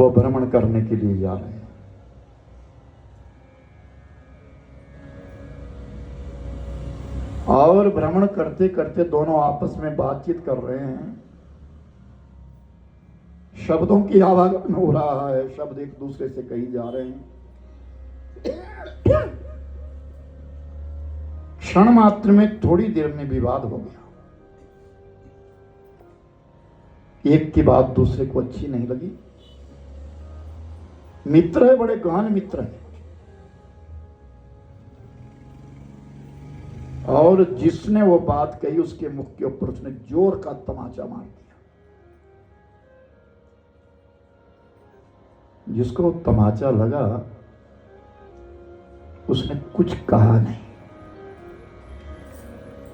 वो भ्रमण करने के लिए जा रहे हैं। और भ्रमण करते करते दोनों आपस में बातचीत कर रहे हैं। शब्दों की आवागमन हो रहा है, शब्द एक दूसरे से कही जा रहे हैं। क्षण मात्र में, थोड़ी देर में विवाद हो गया। एक की बात दूसरे को अच्छी नहीं लगी। मित्र है, बड़े गहन मित्र है, और जिसने वो बात कही उसके मुख के ऊपर उसने जोर का तमाचा मार दिया। जिसको तमाचा लगा उसने कुछ कहा नहीं,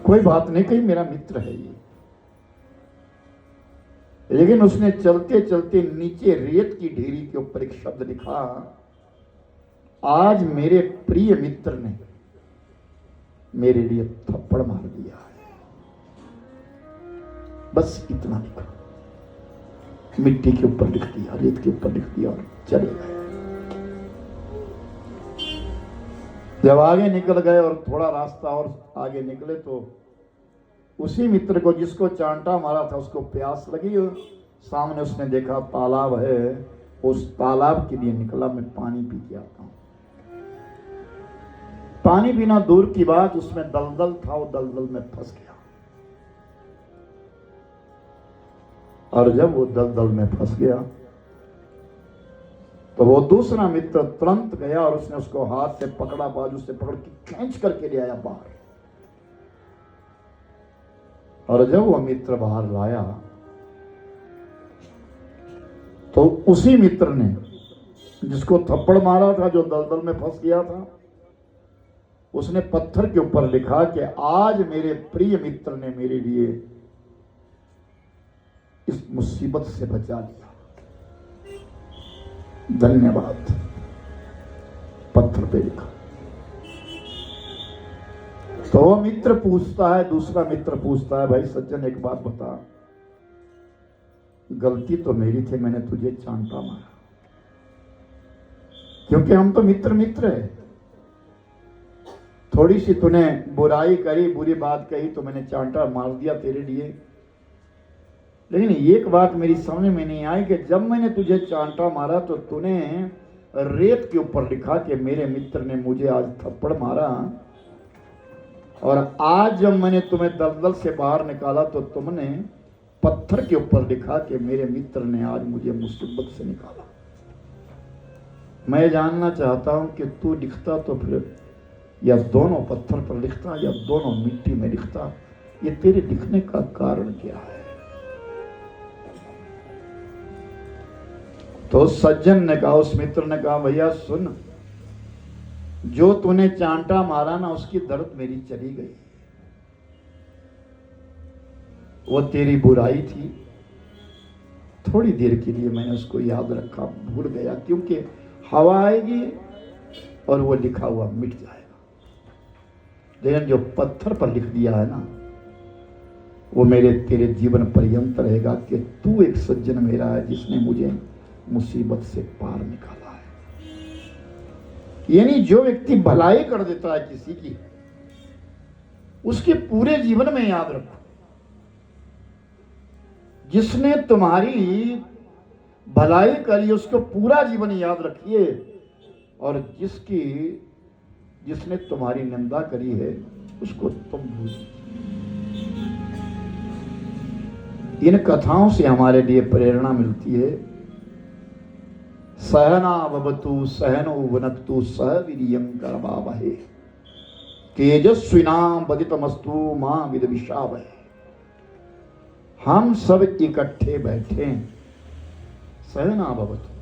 कोई बात नहीं कही, मेरा मित्र है ये। लेकिन उसने चलते चलते नीचे रेत की ढेरी के ऊपर एक शब्द लिखा, आज मेरे प्रिय मित्र ने मेरे लिए थप्पड़ मार दिया है। बस इतना लिखा, मिट्टी के ऊपर लिख दिया, रेत के ऊपर लिख दिया और चले गए। जब आगे निकल गए और थोड़ा रास्ता और आगे निकले तो उसी मित्र को जिसको चांटा मारा था उसको प्यास लगी। सामने उसने देखा तालाब है, उस तालाब के लिए निकला, मैं पानी पी के आता हूं। पानी पीना दूर की बात, उसमें दलदल था, वो दलदल में फंस गया। और जब वो दलदल में फंस गया तो वो दूसरा मित्र तुरंत गया और उसने उसको हाथ से पकड़ा, बाजू से पकड़ के खींच करके ले आया बाहर। और जब वो मित्र बाहर लाया तो उसी मित्र ने जिसको थप्पड़ मारा था, जो दलदल में फंस गया था, उसने पत्थर के ऊपर लिखा कि आज मेरे प्रिय मित्र ने मेरे लिए इस मुसीबत से बचा लिया, धन्यवाद। पत्थर पे लिखा। तो वो मित्र पूछता है, दूसरा मित्र पूछता है, भाई सज्जन एक बात बता, गलती तो मेरी थी, मैंने तुझे चांटा मारा, क्योंकि हम तो मित्र मित्र है। थोड़ी सी तूने बुराई करी, बुरी बात कही तो मैंने चांटा मार दिया तेरे लिए। लेकिन एक बात मेरी समझ में नहीं आई कि जब मैंने तुझे चांटा मारा तो तूने रेत के ऊपर लिखा कि मेरे मित्र ने मुझे आज थप्पड़ मारा, और आज जब मैंने तुम्हें दलदल से बाहर निकाला तो तुमने पत्थर के ऊपर लिखा कि मेरे मित्र ने आज मुझे मुसीबत से निकाला। मैं जानना चाहता हूं कि तू लिखता तो फिर या दोनों पत्थर पर लिखता या दोनों मिट्टी में लिखता, ये तेरे लिखने का कारण क्या है? तो सज्जन ने कहा, उस मित्र ने कहा, भैया सुन, जो तूने चांटा मारा ना उसकी दर्द मेरी चली गई। वो तेरी बुराई थी, थोड़ी देर के लिए मैंने उसको याद रखा, भूल गया, क्योंकि हवा आएगी और वो लिखा हुआ मिट जाएगा। लेकिन जो पत्थर पर लिख दिया है ना, वो मेरे तेरे जीवन पर्यंत रहेगा कि तू एक सज्जन मेरा है जिसने मुझे मुसीबत से पार निकाला है। यानी जो व्यक्ति भलाई कर देता है किसी की, उसके पूरे जीवन में याद रखो, जिसने तुम्हारी भलाई करी उसको पूरा जीवन याद रखिए, और जिसने तुम्हारी निंदा करी है उसको तुम भूल। इन कथाओं से हमारे लिए प्रेरणा मिलती है। सहना भवतु सहनो वुनक्तु सह वीर्यं करवावहै तेजस्विनां वदितमस्तु मां विद्विषावहै। हम सब इकट्ठे बैठे, सहना भवतु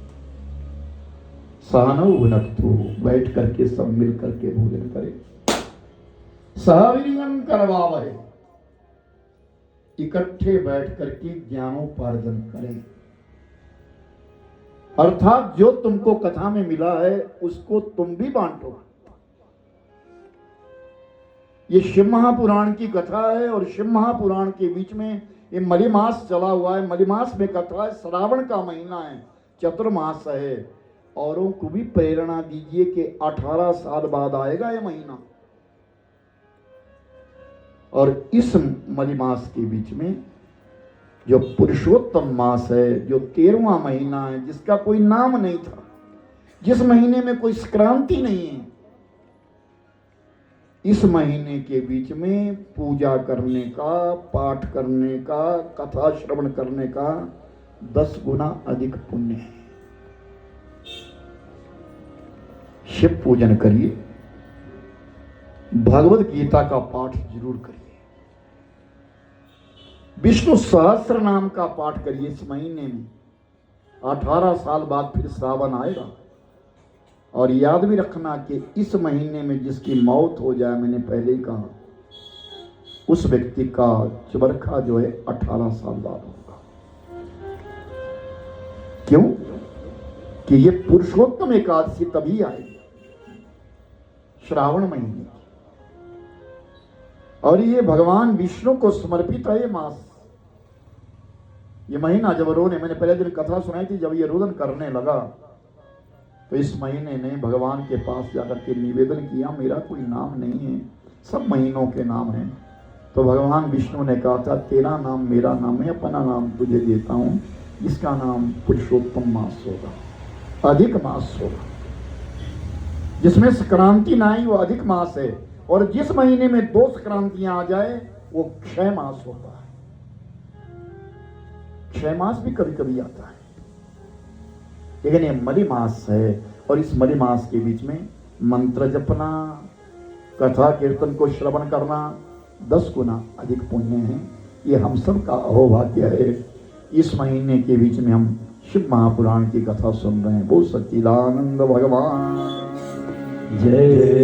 सहनो वुनक्तु, बैठ करके सब मिल करके भोजन करें, सह वीर्यं करवावहै, इकट्ठे बैठ करके ज्ञानोपार्जन करें। अर्थात जो तुमको कथा में मिला है उसको तुम भी बांटो। ये शिव महापुराण की कथा है, और शिव महापुराण के बीच में ये मलिमास चला हुआ है। मलिमास में कथा है, श्रावण का महीना है, चतुर्मास है, औरों को भी प्रेरणा दीजिए कि 18 साल बाद आएगा ये महीना। और इस मलिमास के बीच में जो पुरुषोत्तम मास है, जो 13वां महीना है, जिसका कोई नाम नहीं था, जिस महीने में कोई संक्रांति नहीं है, इस महीने के बीच में पूजा करने का, पाठ करने का, कथा श्रवण करने का 10 गुना अधिक पुण्य है। शिव पूजन करिए, भगवद गीता का पाठ जरूर करिए, विष्णु सहस्त्र नाम का पाठ करिए इस महीने में। 18 साल बाद फिर श्रावण आएगा। और याद भी रखना कि इस महीने में जिसकी मौत हो जाए, मैंने पहले ही कहा, उस व्यक्ति का चबरखा जो है 18 साल बाद होगा। क्यों? कि ये पुरुषोत्तम एकादशी तभी आएगी, श्रावण महीने। और ये भगवान विष्णु को समर्पित है ये मास। ये महीना जब रोने, मैंने पहले दिन कथा सुनाई थी, जब ये रोदन करने लगा तो इस महीने ने भगवान के पास जाकर के निवेदन किया, मेरा कोई नाम नहीं है, सब महीनों के नाम हैं। तो भगवान विष्णु ने कहा था, तेरा नाम मेरा नाम है, अपना नाम तुझे देता हूं, इसका नाम पुरुषोत्तम मास होगा, अधिक मास होगा, जिसमें संक्रांति ना आई वो अधिक मास है। और जिस महीने में 2 संक्रांतियां आ जाए वो क्षय मास होता है। क्षय मास भी कभी कभी आता है, लेकिन ये मलि मास है। और इस मलि मास के बीच में मंत्र जपना, कथा कीर्तन को श्रवण करना 10 गुना अधिक पुण्य है। ये हम सब का अहोभाग्य है। इस महीने के बीच में हम शिव महापुराण की कथा सुन रहे हैं। बोल सच्चिदानंद भगवान जय।